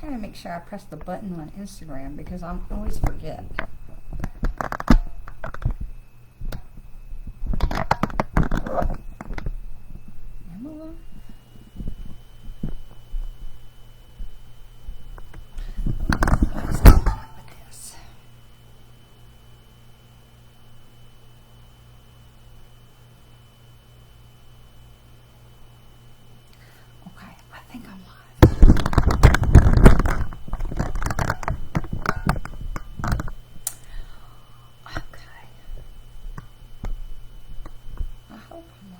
trying to make sure I press the button on Instagram because I always forget. Pamela? Let's go with this. Okay, I think I'm live. Okay. I hope I'm live.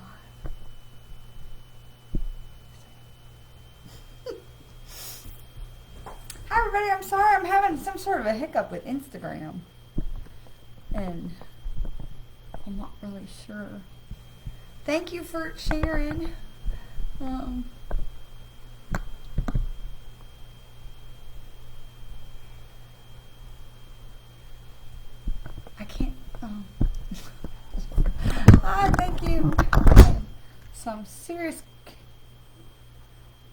Hi everybody, I'm sorry I'm having some sort of a hiccup with Instagram. And I'm not really sure. Thank you for sharing. I can't. Thank you. Some serious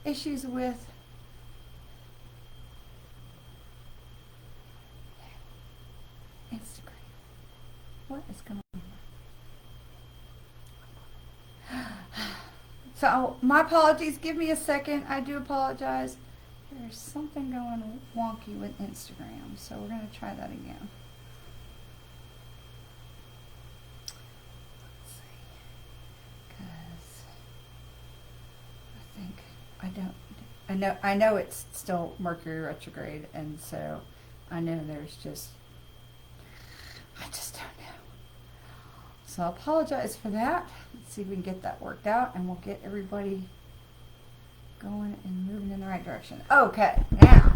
issues with Instagram. What is going on? So, my apologies. Give me a second. I do apologize. There's something going wonky with Instagram, so we're going to try that again. Let's see. Because I know it's still Mercury retrograde, and so I know there's just, I just don't know. So I apologize for that. Let's see if we can get that worked out, and we'll get everybody going and moving in the right direction. Okay, now.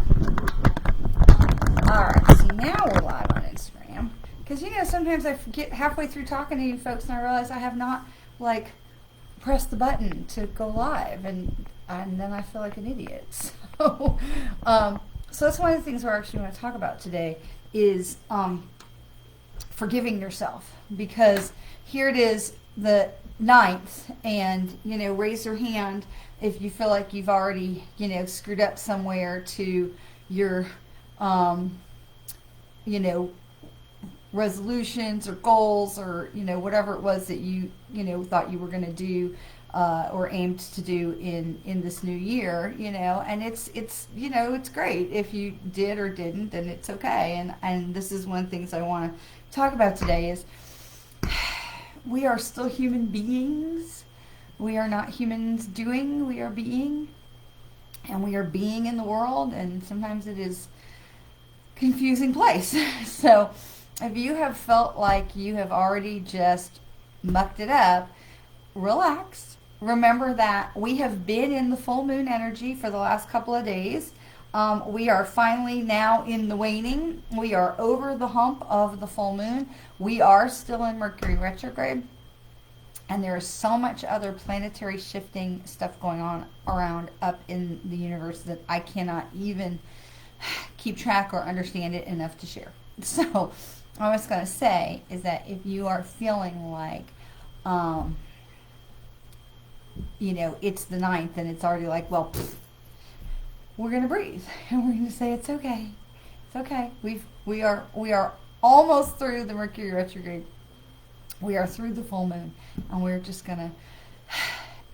Alright, see now we're live on Instagram. Because, you know, sometimes I forget halfway through talking to you folks, and I realize I have not, like, pressed the button to go live, and then I feel like an idiot. So, so that's one of the things we're actually going to talk about today is forgiving yourself. Because here it is, the 9th, and, you know, raise your hand if you feel like you've already, you know, screwed up somewhere to your, you know, resolutions or goals or, you know, whatever it was that you know, thought you were going to do or aimed to do in this new year, you know, and it's, you know, it's great if you did or didn't, and it's okay. And this is one of the things I want to talk about today is we are still human beings. We are not humans doing, we are being, and we are being in the world, and sometimes it is a confusing place. So if you have felt like you have already just mucked it up, relax. Remember that we have been in the full moon energy for the last couple of days. We are finally now in the waning. We are over the hump of the full moon. We are still in Mercury retrograde. And there is so much other planetary shifting stuff going on around up in the universe that I cannot even keep track or understand it enough to share. So what I was going to say is that if you are feeling like, you know, it's the 9th and it's already like, well, we're going to breathe and we're going to say it's okay. It's okay. We are almost through the Mercury retrograde. We are through the full moon, and we're just going to,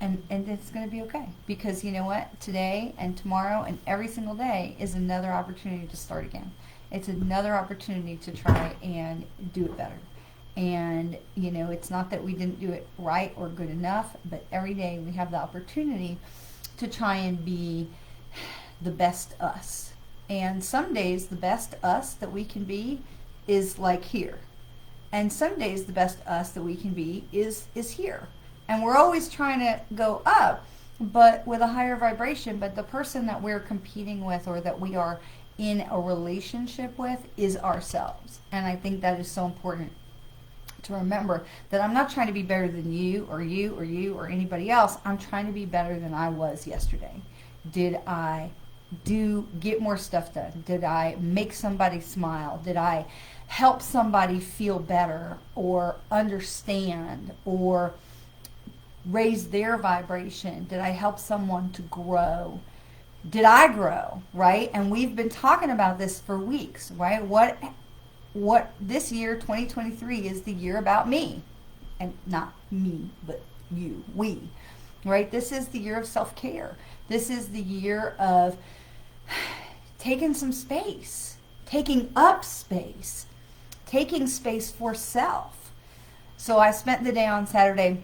and it's going to be okay. Because you know what? Today and tomorrow and every single day is another opportunity to start again. It's another opportunity to try and do it better. And, you know, it's not that we didn't do it right or good enough, but every day we have the opportunity to try and be the best us. And some days the best us that we can be is like here. And some days the best us that we can be is here. And we're always trying to go up, but with a higher vibration. But the person that we're competing with or that we are in a relationship with is ourselves. And I think that is so important to remember that I'm not trying to be better than you or you or you or anybody else. I'm trying to be better than I was yesterday. Did I get more stuff done? Did I make somebody smile? Did I help somebody feel better or understand or raise their vibration? Did I help someone to grow? did I grow, right? And we've been talking about this for weeks, right? What this year, 2023, is the year about me. And not me, but you, we, right? This is the year of self-care. This is the year of taking some space, taking up space, taking space for self. So I spent the day on Saturday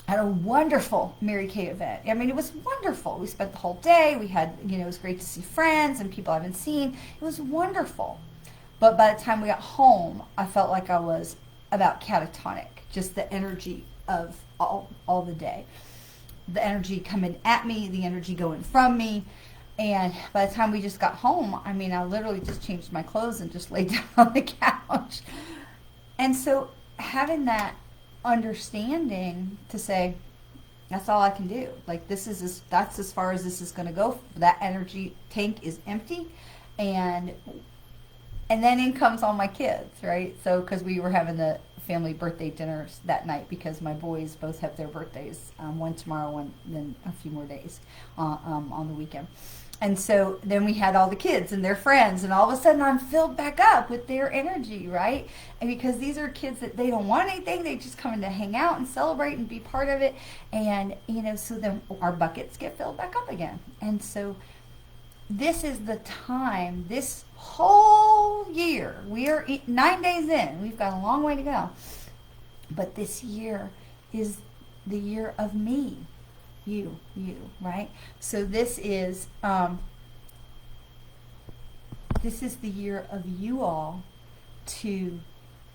at a wonderful Mary Kay event. I mean, it was wonderful. We spent the whole day. We had, it was great to see friends and people I haven't seen. It was wonderful. But by the time we got home, I felt like I was about catatonic, just the energy of all the day. The energy coming at me, the energy going from me. And by the time we just got home, I mean, I literally just changed my clothes and just laid down on the couch. And so having that understanding to say, that's all I can do. Like, that's as far as this is going to go. That energy tank is empty. And then in comes all my kids, right? So, because we were having the family birthday dinners that night because my boys both have their birthdays, one tomorrow, one then a few more days on the weekend. And so then we had all the kids and their friends, and all of a sudden I'm filled back up with their energy, right? And because these are kids that they don't want anything, they just come in to hang out and celebrate and be part of it. And, so then our buckets get filled back up again. And so this is the time, this whole year, we are 9 days in, we've got a long way to go. But this year is the year of me. You, right? So this is the year of you all to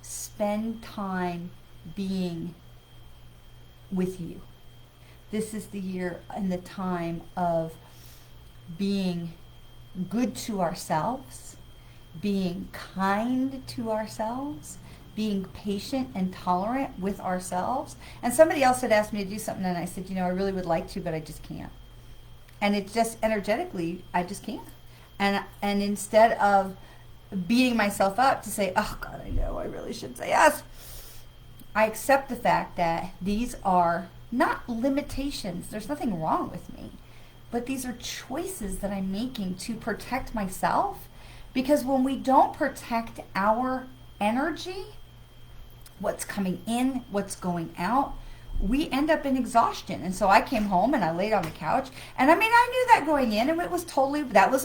spend time being with you. This is the year and the time of being good to ourselves, being kind to ourselves, being patient and tolerant with ourselves. And somebody else had asked me to do something, and I said, I really would like to, but I just can't. And it's just energetically, I just can't. And instead of beating myself up to say, oh God, I know I really should say yes, I accept the fact that these are not limitations. There's nothing wrong with me. But these are choices that I'm making to protect myself. Because when we don't protect our energy, what's coming in, what's going out, we end up in exhaustion. And so I came home and I laid on the couch, and I mean, I knew that going in, and it was totally, that was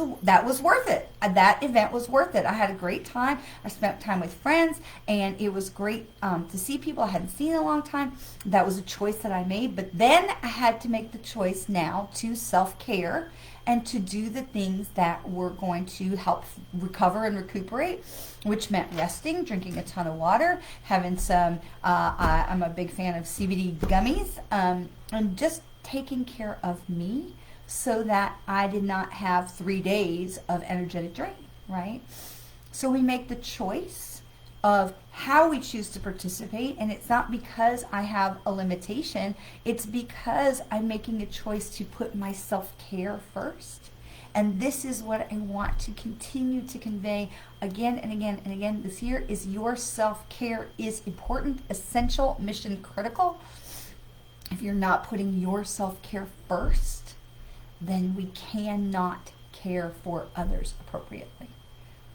worth it. That event was worth it. I had a great time. I spent time with friends, and it was great to see people I hadn't seen in a long time. That was a choice that I made. But then I had to make the choice now to self-care and to do the things that were going to help recover and recuperate, which meant resting, drinking a ton of water, having some, I'm a big fan of CBD gummies, and just taking care of me so that I did not have 3 days of energetic drain, right? So we make the choice of how we choose to participate, and it's not because I have a limitation, it's because I'm making a choice to put my self-care first. And this is what I want to continue to convey again and again and again this year is your self-care is important, essential, mission critical. If you're not putting your self-care first, then we cannot care for others appropriately.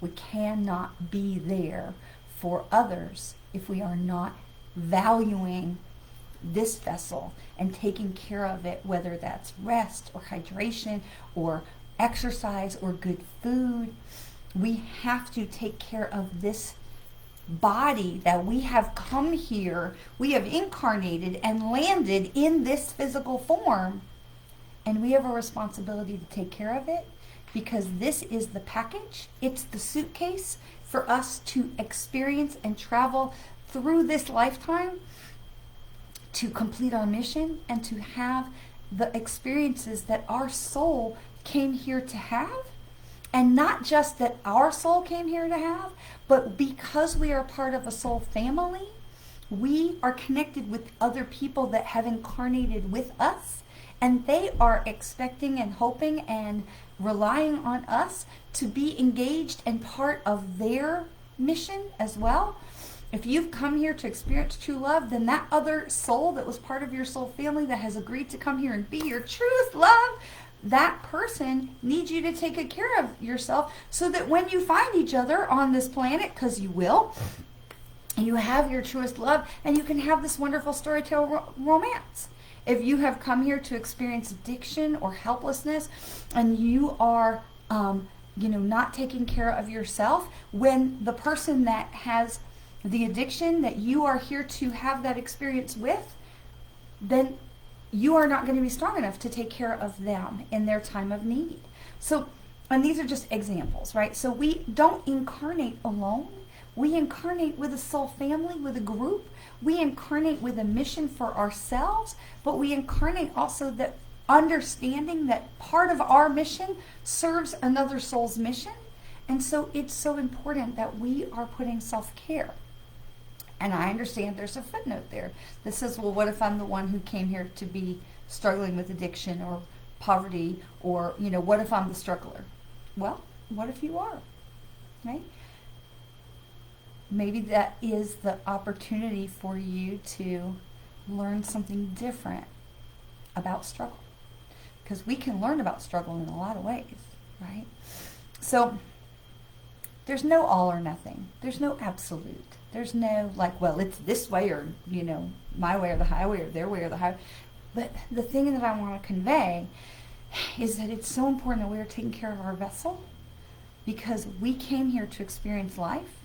We cannot be there for others if we are not valuing this vessel and taking care of it, whether that's rest or hydration or exercise or good food. We have to take care of this body that we have come here, we have incarnated and landed in this physical form, and we have a responsibility to take care of it, because this is the package, it's the suitcase for us to experience and travel through this lifetime to complete our mission and to have the experiences that our soul came here to have. And not just that our soul came here to have, but because we are part of a soul family, we are connected with other people that have incarnated with us, and they are expecting and hoping and relying on us to be engaged and part of their mission as well. If you've come here to experience true love, then that other soul that was part of your soul family that has agreed to come here and be your truest love, that person needs you to take good care of yourself so that when you find each other on this planet, because you will, and you have your truest love, and you can have this wonderful storytell romance. If you have come here to experience addiction or helplessness, and you are, not taking care of yourself, when the person that has the addiction that you are here to have that experience with, then you are not going to be strong enough to take care of them in their time of need. So, and these are just examples, right? So we don't incarnate alone. We incarnate with a soul family, with a group. We incarnate with a mission for ourselves, but we incarnate also that understanding that part of our mission serves another soul's mission. And so it's so important that we are putting self-care. And I understand there's a footnote there that says, well, what if I'm the one who came here to be struggling with addiction or poverty, or, what if I'm the struggler? Well, what if you are, right? Maybe that is the opportunity for you to learn something different about struggle. Because we can learn about struggle in a lot of ways, right? So there's no all or nothing. There's no absolute. There's no well, it's this way or, my way or the highway or their way or the highway. But the thing that I want to convey is that it's so important that we are taking care of our vessel, because we came here to experience life,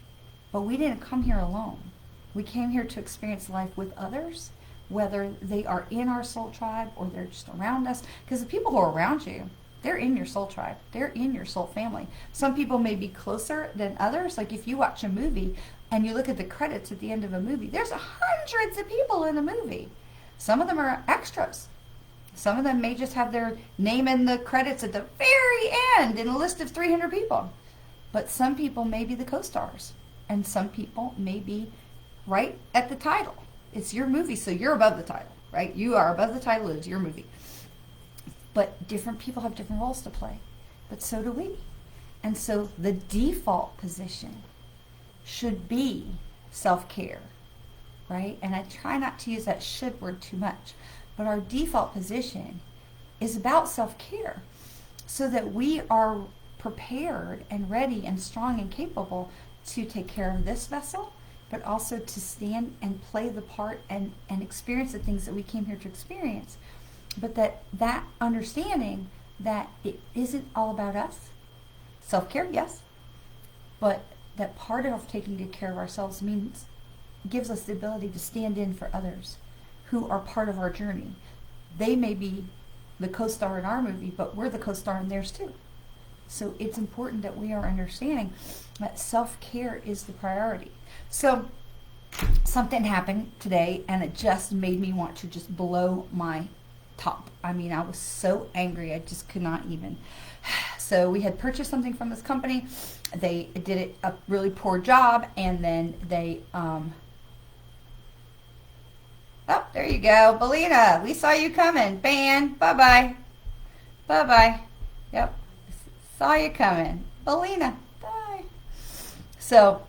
but we didn't come here alone. We came here to experience life with others, whether they are in our soul tribe or they're just around us. Because the people who are around you, they're in your soul tribe. They're in your soul family. Some people may be closer than others. Like if you watch a movie and you look at the credits at the end of a movie, there's hundreds of people in the movie. Some of them are extras. Some of them may just have their name in the credits at the very end in a list of 300 people. But some people may be the co-stars. And some people may be right at the title. It's your movie, so you're above the title, right? You are above the title, it's your movie. But different people have different roles to play. But so do we. And so the default position should be self-care, right? And I try not to use that should word too much. But our default position is about self-care so that we are prepared and ready and strong and capable to take care of this vessel, but also to stand and play the part and experience the things that we came here to experience. But that understanding that it isn't all about us. Self-care, yes, but that part of taking good care of ourselves gives us the ability to stand in for others who are part of our journey. They may be the co-star in our movie, but we're the co-star in theirs too. So it's important that we are understanding that self-care is the priority. So something happened today, and it just made me want to just blow my top. I mean, I was so angry, I just could not even. So we had purchased something from this company. They did a really poor job, and then they, oh, there you go. Belina, we saw you coming. Ban, bye-bye. Bye-bye. Yep. Saw you coming. Belina, bye. So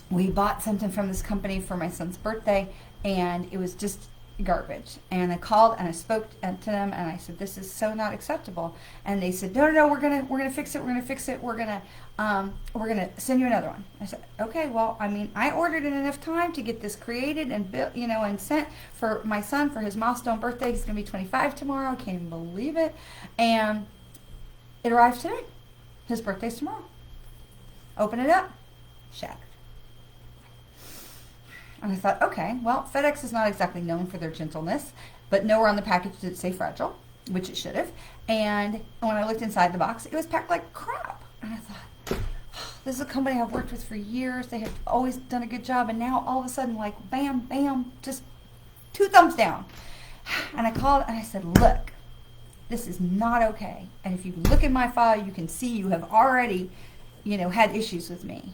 we bought something from this company for my son's birthday, and it was just garbage. And I called and I spoke to them, and I said, "This is so not acceptable." And they said, "No, we're gonna fix it. We're gonna fix it. We're gonna send you another one." I said, "Okay, well, I mean, I ordered in enough time to get this created and built, and sent for my son for his milestone birthday. He's gonna be 25 tomorrow. I can't even believe it." And it arrived today. His birthday's tomorrow. Open it up, shattered. And I thought, okay, well, FedEx is not exactly known for their gentleness, but nowhere on the package did it say fragile, which it should have. And when I looked inside the box, it was packed like crap. And I thought, oh, this is a company I've worked with for years. They have always done a good job. And now all of a sudden, like, bam, bam, just 2 thumbs down. And I called and I said, "Look, this is not okay. And if you look in my file, you can see you have already, had issues with me."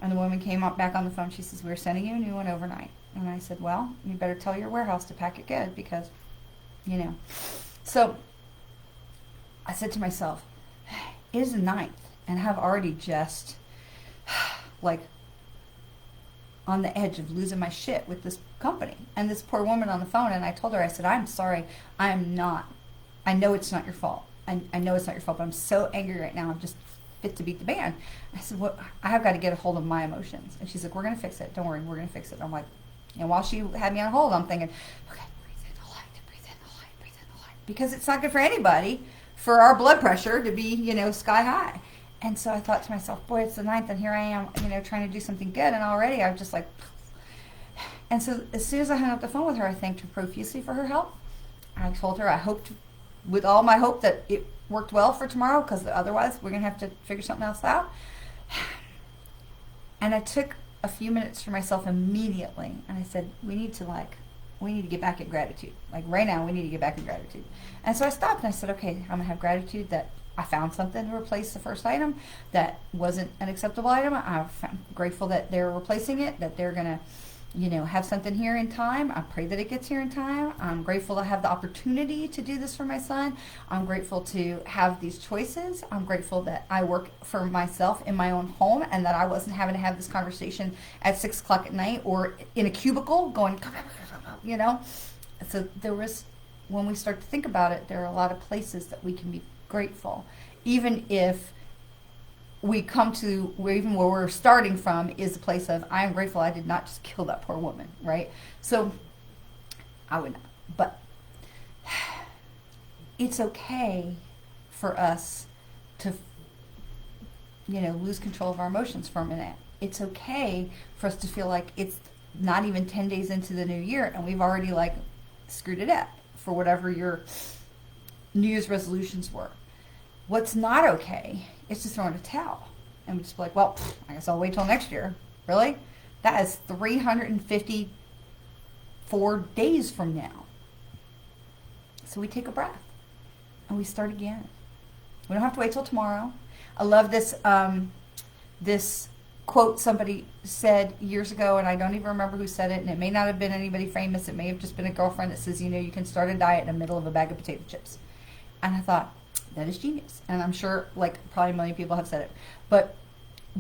And the woman came up back on the phone. She says, "We're sending you a new one overnight." And I said, "Well, you better tell your warehouse to pack it good because, So I said to myself, it is the 9th, and I have already just, like, on the edge of losing my shit with this company. And this poor woman on the phone, and I told her, I said, I'm sorry, I know it's not your fault. I know it's not your fault, but I'm so angry right now. I'm just fit to beat the band. I said, well, I have got to get a hold of my emotions. And she's like, we're going to fix it. Don't worry, we're going to fix it. I'm like, and while she had me on hold, I'm thinking, okay, breathe in the light, breathe in the light, breathe in the light. Because it's not good for anybody for our blood pressure to be, sky high. And so I thought to myself, boy, it's the 9th, and here I am, trying to do something good. And already I'm just like, and so as soon as I hung up the phone with her, I thanked her profusely for her help. I told her I hoped, with all my hope, that it worked well for tomorrow, because otherwise we're going to have to figure something else out. And I took a few minutes for myself immediately, and I said, we need to get back at gratitude. Like right now, we need to get back in gratitude. And so I stopped and I said, okay, I'm going to have gratitude that I found something to replace the first item that wasn't an acceptable item. I'm grateful that they're replacing it, that they're going to have something here in time. I pray that it gets here in time. I'm grateful to have the opportunity to do this for my son. I'm grateful to have these choices. I'm grateful that I work for myself in my own home, and that I wasn't having to have this conversation at 6 o'clock at night or in a cubicle going, So there was, when we start to think about it, there are a lot of places that we can be grateful, even if we come to where we're starting from is the place of, I am grateful I did not just kill that poor woman, right? So I would not. But it's okay for us to, lose control of our emotions for a minute. It's okay for us to feel like it's not even 10 days into the new year and we've already screwed it up for whatever your New Year's resolutions were. What's not okay is to throw in a towel and just be like, well, I guess I'll wait till next year. Really? That is 354 days from now. So we take a breath and we start again. We don't have to wait till tomorrow. I love this this quote somebody said years ago, and I don't even remember who said it, and it may not have been anybody famous. It may have just been a girlfriend that says, you can start a diet in the middle of a bag of potato chips. And I thought, that is genius. And I'm sure probably a million people have said it. But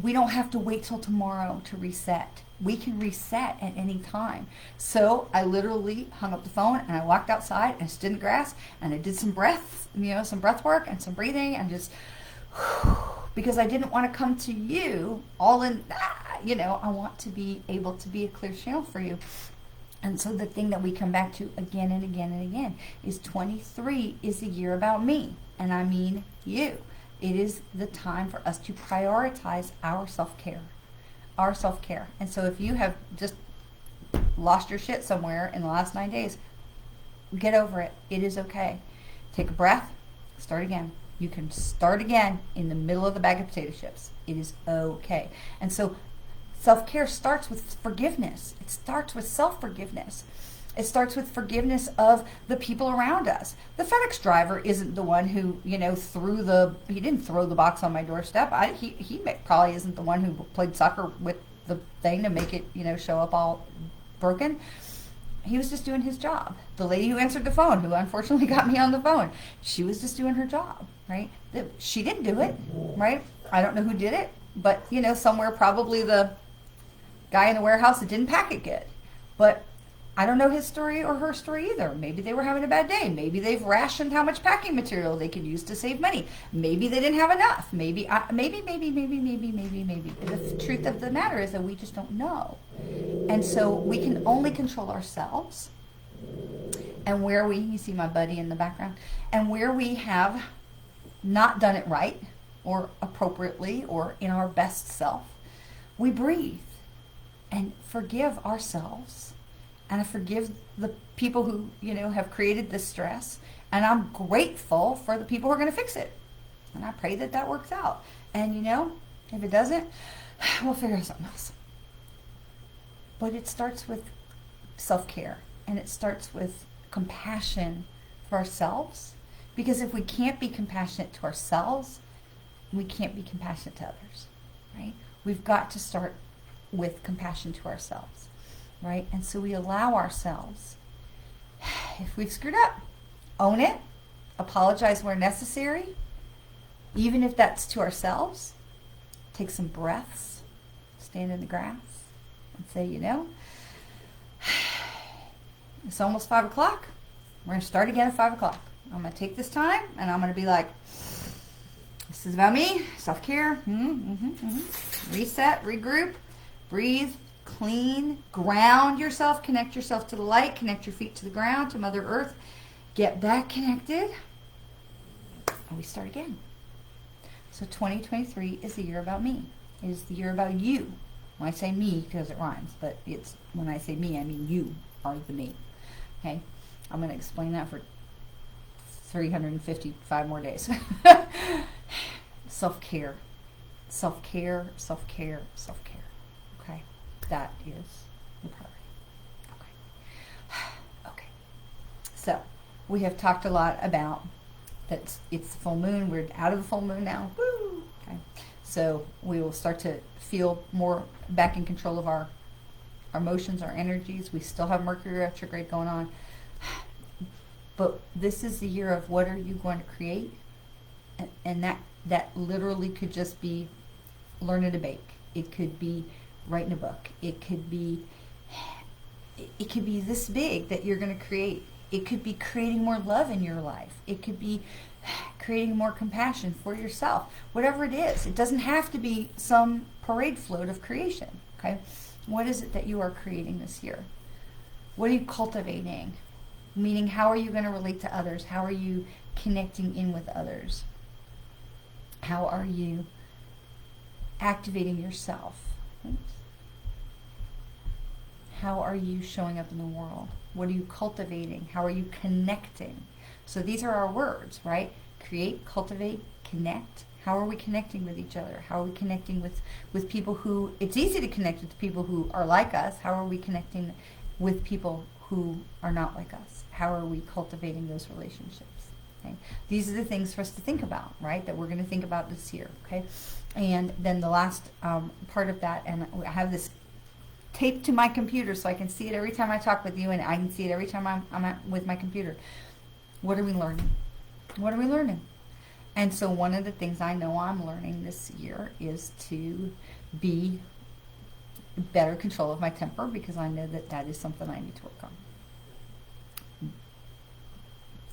we don't have to wait till tomorrow to reset. We can reset at any time. So I literally hung up the phone and I walked outside and stood in the grass and I did some breaths, some breath work and some breathing, and just, because I didn't want to come to you all in, I want to be able to be a clear channel for you. And so the thing that we come back to again and again and again is 23 is a year about me. And I mean you. It is the time for us to prioritize our self-care. Our self-care. And so if you have just lost your shit somewhere in the last 9 days, get over it. It is okay. Take a breath. Start again. You can start again in the middle of the bag of potato chips. It is okay. And so self-care starts with forgiveness. It starts with self-forgiveness. It starts with forgiveness of the people around us. The FedEx driver isn't the one who, he didn't throw the box on my doorstep. He probably isn't the one who played soccer with the thing to make it, show up all broken. He was just doing his job. The lady who answered the phone, who unfortunately got me on the phone, she was just doing her job, right? She didn't do it, right? I don't know who did it, but, somewhere probably the guy in the warehouse that didn't pack it good. But I don't know his story or her story either. Maybe they were having a bad day. Maybe they've rationed how much packing material they could use to save money. Maybe they didn't have enough. Maybe. The truth of the matter is that we just don't know. And so we can only control ourselves. And you see my buddy in the background, and where we have not done it right or appropriately or in our best self, we breathe and forgive ourselves. And I forgive the people who, have created this stress. And I'm grateful for the people who are going to fix it. And I pray that works out. And, if it doesn't, we'll figure out something else. But it starts with self-care. And it starts with compassion for ourselves. Because if we can't be compassionate to ourselves, we can't be compassionate to others, right? We've got to start with compassion to ourselves. Right? And so we allow ourselves, if we've screwed up, own it, apologize where necessary, even if that's to ourselves, take some breaths, stand in the grass, and say, it's almost 5 o'clock. We're going to start again at 5 o'clock. I'm going to take this time and I'm going to be like, this is about me, self-care, reset, regroup, breathe, clean, ground yourself, connect yourself to the light, connect your feet to the ground, to Mother Earth, get back connected, and we start again. So 2023 is the year about me. It is the year about you. When I say me, because it rhymes, but it's when I say me, I mean you are the me. Okay? I'm going to explain that for 355 more days. Self-care. Self-care, self-care, self-care. Okay? That is the priority. Okay. Okay. So, we have talked a lot about that it's the full moon. We're out of the full moon now. Woo! Okay. So, we will start to feel more back in control of our emotions, our energies. We still have Mercury retrograde going on. But this is the year of what are you going to create? And that literally could just be learning to bake. It could be writing a book. It could be this big that you're going to create. It could be creating more love in your life. It could be creating more compassion for yourself. Whatever it is. It doesn't have to be some parade float of creation. Okay? What is it that you are creating this year? What are you cultivating? Meaning, how are you going to relate to others? How are you connecting in with others? How are you activating yourself? How are you showing up in the world? What are you cultivating? How are you connecting? So these are our words, right? Create, cultivate, connect. How are we connecting with each other? How are we connecting with people who, it's easy to connect with people who are like us. How are we connecting with people who are not like us? How are we cultivating those relationships? Okay? These are the things for us to think about, right? That we're going to think about this year, okay? And then the last part of that, and I have this taped to my computer so I can see it every time I talk with you, and I can see it every time I'm with my computer. What are we learning? What are we learning? And so one of the things I know I'm learning this year is to be better control of my temper, because I know that is something I need to work on.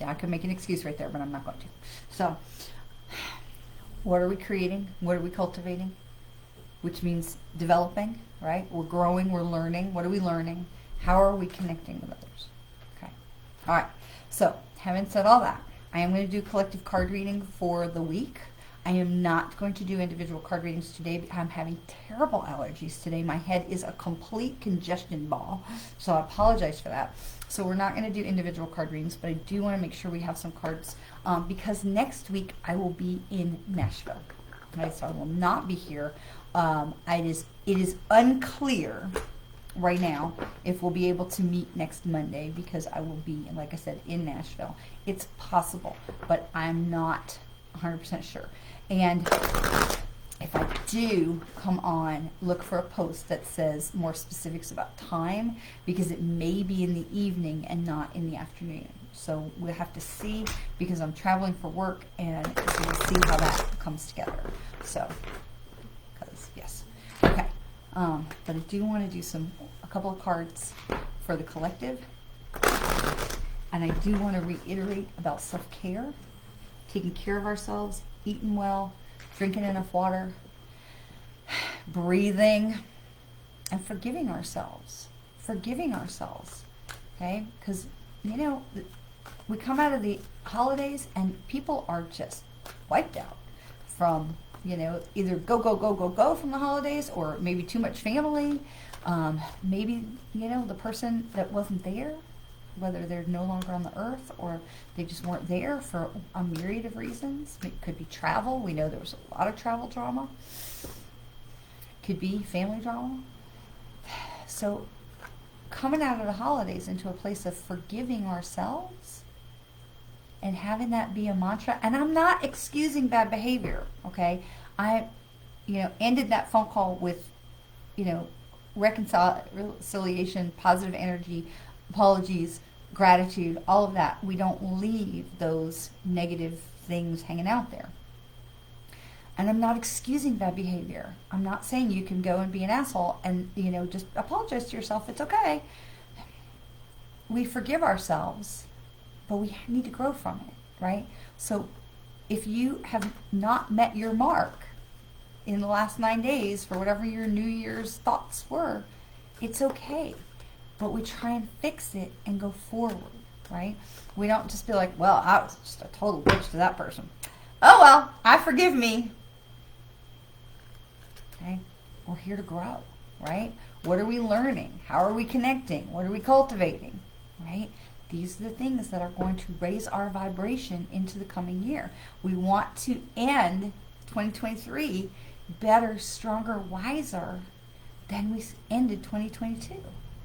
Yeah, I could make an excuse right there, but I'm not going to. So, what are we creating? What are we cultivating? Which means developing, right? We're growing, we're learning. What are we learning? How are we connecting with others? Okay. All right. So, having said all that, I am going to do collective card reading for the week. I am not going to do individual card readings today because I'm having terrible allergies today. My head is a complete congestion ball, so I apologize for that. So we're not going to do individual card readings, but I do want to make sure we have some cards because next week I will be in Nashville. Okay, so I will not be here. It is unclear right now if we'll be able to meet next Monday because I will be, like I said, in Nashville. It's possible, but I'm not 100% sure. And if I do come on, look for a post that says more specifics about time, because it may be in the evening and not in the afternoon. So we'll have to see, because I'm traveling for work, and so we'll see how that comes together. So, because yes, okay. But I do want to do a couple of cards for the collective, and I do want to reiterate about self-care, taking care of ourselves, eating well, drinking enough water, breathing, and forgiving ourselves. Forgiving ourselves, okay? Because, you know, we come out of the holidays and people are just wiped out from, you know, either go from the holidays, or maybe too much family. Maybe, you know, the person that wasn't there, whether they're no longer on the earth or they just weren't there for a myriad of reasons. It could be travel. We know there was a lot of travel drama. Could be family drama. So coming out of the holidays into a place of forgiving ourselves and having that be a mantra. And I'm not excusing bad behavior, okay? I, you know, ended that phone call with, you know, reconciliation, positive energy, apologies, gratitude, all of that. We don't leave those negative things hanging out there. And I'm not excusing bad behavior. I'm not saying you can go and be an asshole and, you know, just apologize to yourself. It's okay. we forgive ourselves, but we need to grow from it, right? So if you have not met your mark in the last 9 days for whatever your New Year's thoughts were, it's okay. But we try and fix it and go forward, right? We don't just be like, well, I was just a total bitch to that person. Oh, well, I forgive me. Okay? We're here to grow, right? What are we learning? How are we connecting? What are we cultivating, right? These are the things that are going to raise our vibration into the coming year. We want to end 2023 better, stronger, wiser than we ended 2022,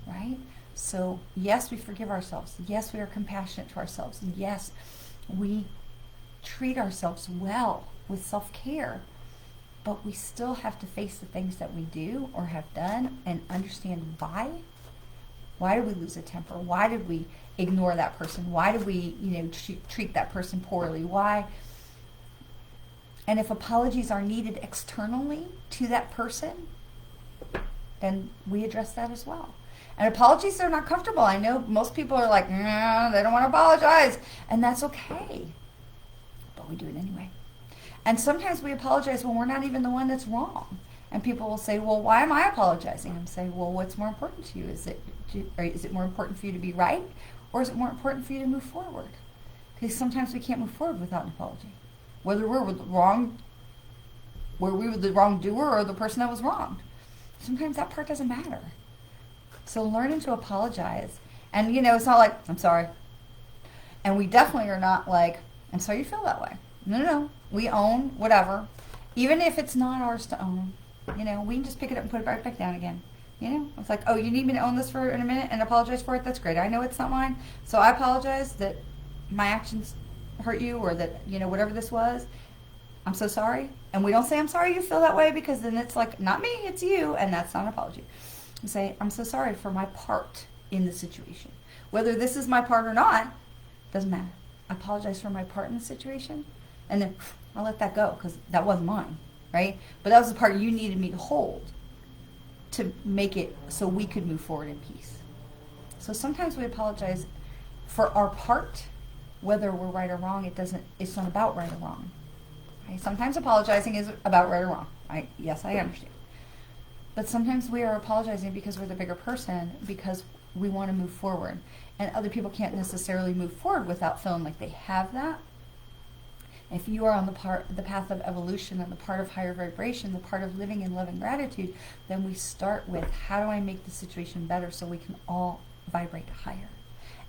right? So yes, we forgive ourselves. Yes, we are compassionate to ourselves. Yes, we treat ourselves well with self-care. But we still have to face the things that we do or have done and understand why. Why did we lose a temper? Why did we ignore that person? Why did we, treat that person poorly? Why? And if apologies are needed externally to that person, then we address that as well. And apologies are not comfortable. I know most people are like, nah, they don't want to apologize. And that's okay. But we do it anyway. And sometimes we apologize when we're not even the one that's wrong. And people will say, well, why am I apologizing? I'm saying, well, what's more important to you? Is it more important for you to be right? Or is it more important for you to move forward? Because sometimes we can't move forward without an apology. Whether we were the wrongdoer or the person that was wronged. Sometimes that part doesn't matter. So learning to apologize. And, it's not like, I'm sorry. And we definitely are not like, I'm sorry you feel that way. No. We own whatever. Even if it's not ours to own. We can just pick it up and put it right back down again. It's like, oh, you need me to own this for in a minute and apologize for it? That's great. I know it's not mine. So I apologize that my actions hurt you or that, whatever this was. I'm so sorry. And we don't say, I'm sorry you feel that way, because then it's like, not me, it's you. And that's not an apology. We say, I'm so sorry for my part in the situation. Whether this is my part or not, doesn't matter. I apologize for my part in the situation. And then I'll let that go because that wasn't mine, right? But that was the part you needed me to hold to make it so we could move forward in peace. So sometimes we apologize for our part, whether we're right or wrong. It's not about right or wrong. Right? Sometimes apologizing is about right or wrong. Yes, I understand. But sometimes we are apologizing because we're the bigger person, because we want to move forward. And other people can't necessarily move forward without feeling like they have that. If you are on the path of evolution and the part of higher vibration, the part of living in love and gratitude, then we start with, how do I make the situation better so we can all vibrate higher?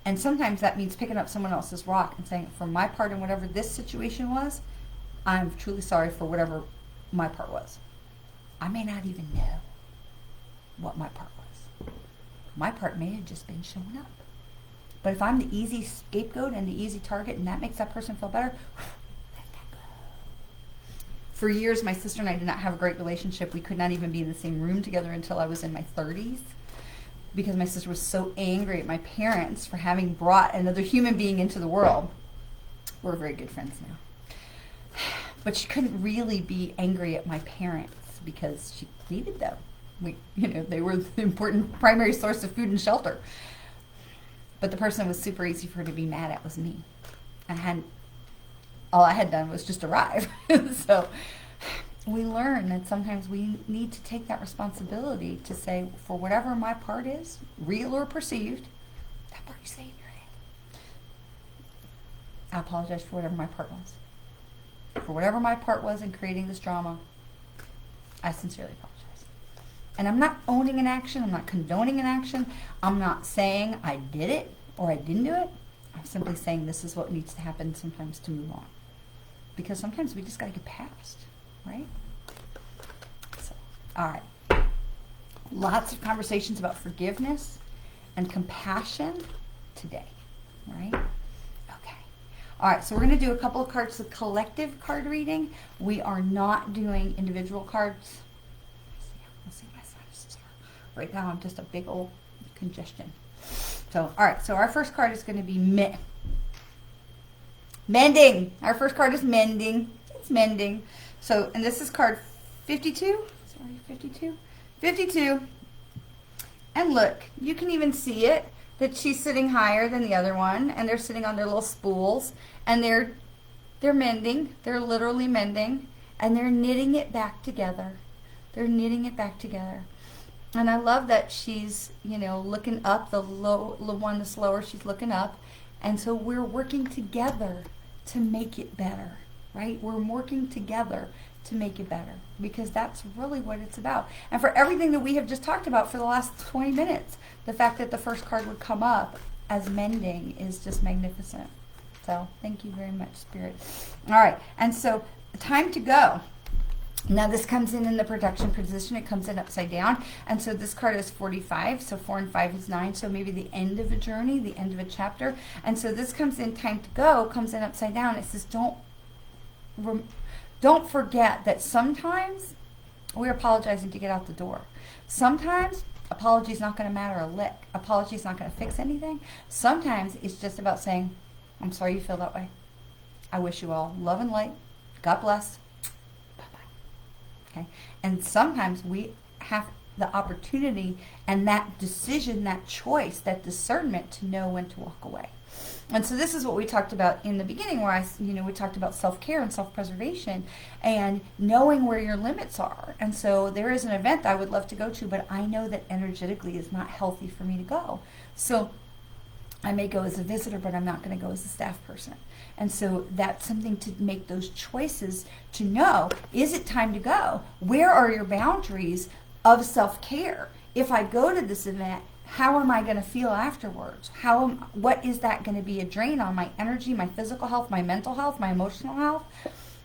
And sometimes that means picking up someone else's rock and saying, for my part in whatever this situation was, I'm truly sorry for whatever my part was. I may not even know what my part was. My part may have just been showing up. But if I'm the easy scapegoat and the easy target and that makes that person feel better, let that go. For years, my sister and I did not have a great relationship. We could not even be in the same room together until I was in my 30s, because my sister was so angry at my parents for having brought another human being into the world. We're very good friends now. But she couldn't really be angry at my parents because she needed them. They were the important primary source of food and shelter. But the person that was super easy for her to be mad at was me. All I had done was just arrive. So we learn that sometimes we need to take that responsibility to say, for whatever my part is, real or perceived, that part you say in your head, I apologize for whatever my part was. For whatever my part was in creating this drama, I sincerely apologize. And I'm not owning an action. I'm not condoning an action. I'm not saying I did it or I didn't do it. I'm simply saying this is what needs to happen sometimes to move on. Because sometimes we just got to get past, right? So, all right. Lots of conversations about forgiveness and compassion today, right? Okay. All right, so we're going to do a couple of cards of collective card reading. We are not doing individual cards. Let's see my sinuses are. Right now I'm just a big old congestion. So, all right, so our first card is going to be mending. Our first card is mending. It's mending. So, and this is card 52. Sorry, 52. 52. And look, you can even see it. that she's sitting higher than the other one, and they're sitting on their little spools, and they're mending. They're literally mending, and they're knitting it back together. They're knitting it back together. And I love that she's, looking up, the one that's lower, she's looking up. And so we're working together to make it better, right? We're working together to make it better, because that's really what it's about. And for everything that we have just talked about for the last 20 minutes, the fact that the first card would come up as mending is just magnificent. So thank you very much, Spirit. All right, and so time to go. Now this comes in the protection position. It comes in upside down. And so this card is 45. So 4 and 5 is 9. So maybe the end of a journey, the end of a chapter. And so this comes in time to go, comes in upside down. It says don't forget that sometimes we're apologizing to get out the door. Sometimes apology is not going to matter a lick. Apology is not going to fix anything. Sometimes it's just about saying, I'm sorry you feel that way. I wish you all love and light. God bless. Okay. And sometimes we have the opportunity and that decision, that choice, that discernment to know when to walk away. And so this is what we talked about in the beginning, where we talked about self-care and self-preservation and knowing where your limits are. And so there is an event I would love to go to, but I know that energetically is not healthy for me to go. So I may go as a visitor, but I'm not going to go as a staff person. And so that's something to make those choices to know, is it time to go? Where are your boundaries of self-care? If I go to this event, how am I going to feel afterwards? What is that going to be a drain on my energy, my physical health, my mental health, my emotional health?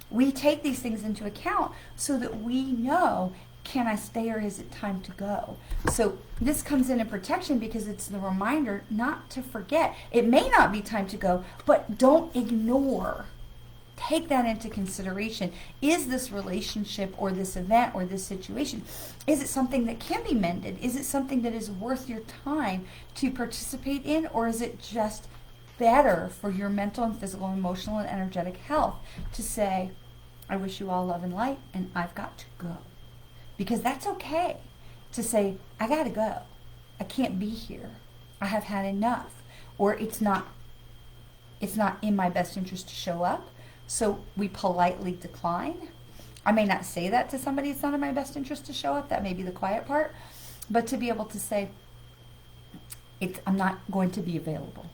We take these things into account so that we know, can I stay or is it time to go? So this comes in protection because it's the reminder not to forget. It may not be time to go, but don't ignore. Take that into consideration. Is this relationship or this event or this situation, is it something that can be mended? Is it something that is worth your time to participate in, or is it just better for your mental and physical, emotional and energetic health to say, I wish you all love and light and I've got to go? Because that's okay to say, I got to go. I can't be here. I have had enough. Or it's not in my best interest to show up. So we politely decline. I may not say that to somebody, it's not in my best interest to show up. That may be the quiet part. But to be able to say, I'm not going to be available.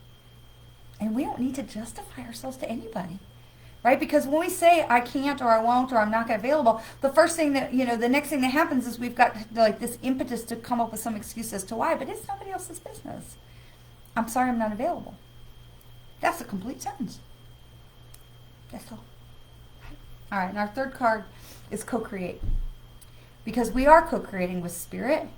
And we don't need to justify ourselves to anybody. Right? Because when we say I can't or I won't or I'm not available, the first thing that, the next thing that happens is we've got like this impetus to come up with some excuse as to why, but it's nobody else's business. I'm sorry I'm not available. That's a complete sentence. That's all. All right, and our third card is co-create. Because we are co-creating with spirit,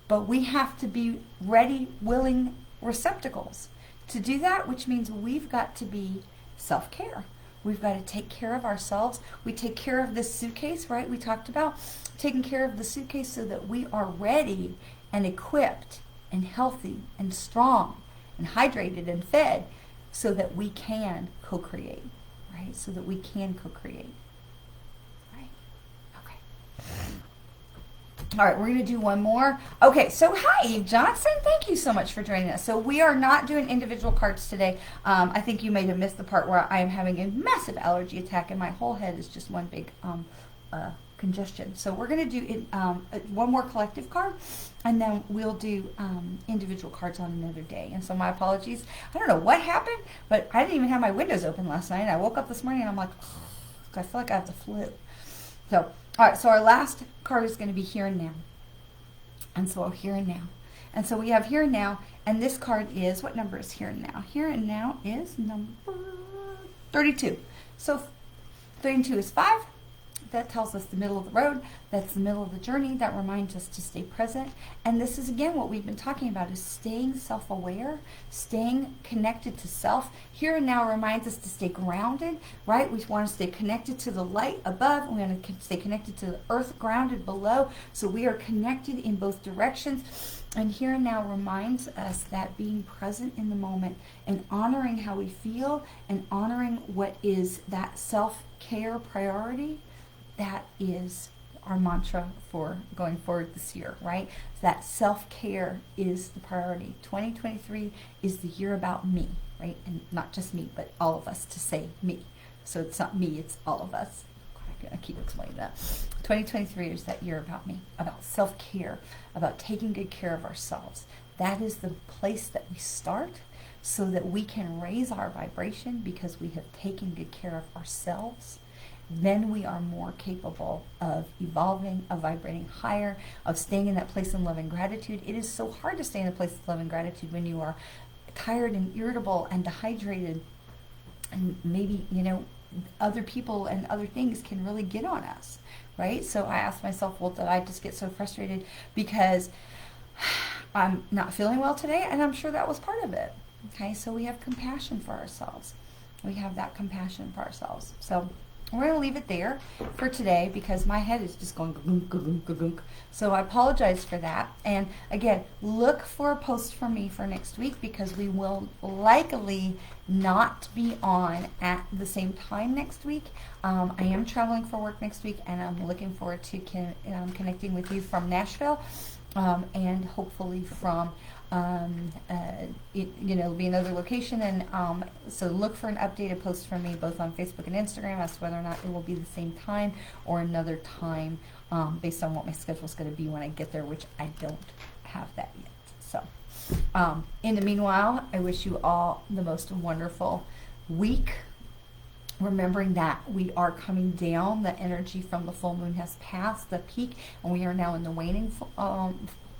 but we have to be ready, willing receptacles to do that, which means we've got to be self-care. We've got to take care of ourselves. We take care of this suitcase, right? We talked about taking care of the suitcase so that we are ready and equipped and healthy and strong and hydrated and fed so that we can co-create, right? So that we can co-create, right? Okay. All right, we're going to do one more. Okay, so hi, Eve Johnson. Thank you so much for joining us. So we are not doing individual cards today. I think you may have missed the part where I am having a massive allergy attack and my whole head is just one big congestion. So we're going to do one more collective card, and then we'll do individual cards on another day. And so my apologies. I don't know what happened, but I didn't even have my windows open last night. I woke up this morning and I'm like, I feel like I have the flu. So, all right, so our last card is going to be here and now. And so here and now. And so we have here and now, and this card is, what number is here and now? Here and now is number 32. So 32 is 5. That tells us the middle of the road. That's the middle of the journey. That reminds us to stay present. And this is, again, what we've been talking about, is staying self-aware, staying connected to self. Here and now reminds us to stay grounded, right? We want to stay connected to the light above. We want to stay connected to the earth grounded below. So we are connected in both directions. And here and now reminds us that being present in the moment and honoring how we feel and honoring what is that self-care priority, that is our mantra for going forward this year, right? That self-care is the priority. 2023 is the year about me, right? And not just me, but all of us, to say me. So it's not me, it's all of us. I keep explaining that. 2023 is that year about me, about self-care, about taking good care of ourselves. That is the place that we start so that we can raise our vibration because we have taken good care of ourselves. Then we are more capable of evolving, of vibrating higher, of staying in that place of love and gratitude. It is so hard to stay in a place of love and gratitude when you are tired and irritable and dehydrated, and maybe, other people and other things can really get on us, right? So I asked myself, well, did I just get so frustrated because I'm not feeling well today? And I'm sure that was part of it. Okay, so we have compassion for ourselves. We have that compassion for ourselves. So we're going to leave it there for today because my head is just going gunk, gunk, gunk. So I apologize for that. And again, look for a post from me for next week because we will likely not be on at the same time next week. I am traveling for work next week, and I'm looking forward to connecting with you from Nashville, and hopefully from be another location, and so look for an updated post from me both on Facebook and Instagram as to whether or not it will be the same time or another time, based on what my schedule is going to be when I get there, which I don't have that yet. So in the meanwhile, I wish you all the most wonderful week, remembering that we are coming down. The energy from the full moon has passed the peak, and we are now in the waning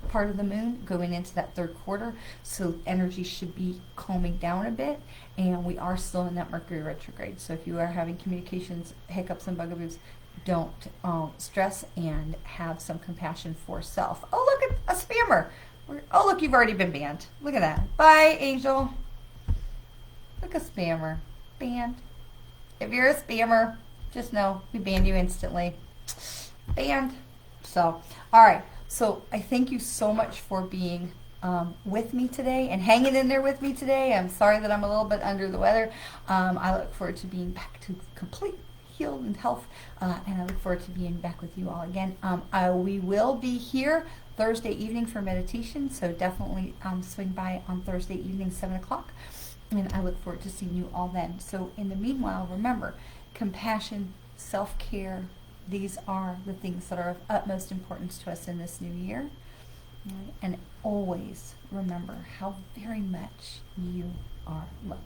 part of the moon, going into that third quarter. So energy should be calming down a bit, and we are still in that Mercury retrograde. So if you are having communications hiccups and bugaboos, don't stress and have some compassion for self. Oh, look at a spammer. Oh, look, you've already been banned. Look at that. Bye, Angel. Look, a spammer. Banned. If you're a spammer, just know we ban you instantly. Banned. So, all right. So I thank you so much for being with me today and hanging in there with me today. I'm sorry that I'm a little bit under the weather. I look forward to being back to complete healed and health, and I look forward to being back with you all again. We will be here Thursday evening for meditation, so definitely swing by on Thursday evening, 7 o'clock, and I look forward to seeing you all then. So in the meanwhile, remember, compassion, self-care, these are the things that are of utmost importance to us in this new year. And always remember how very much you are loved.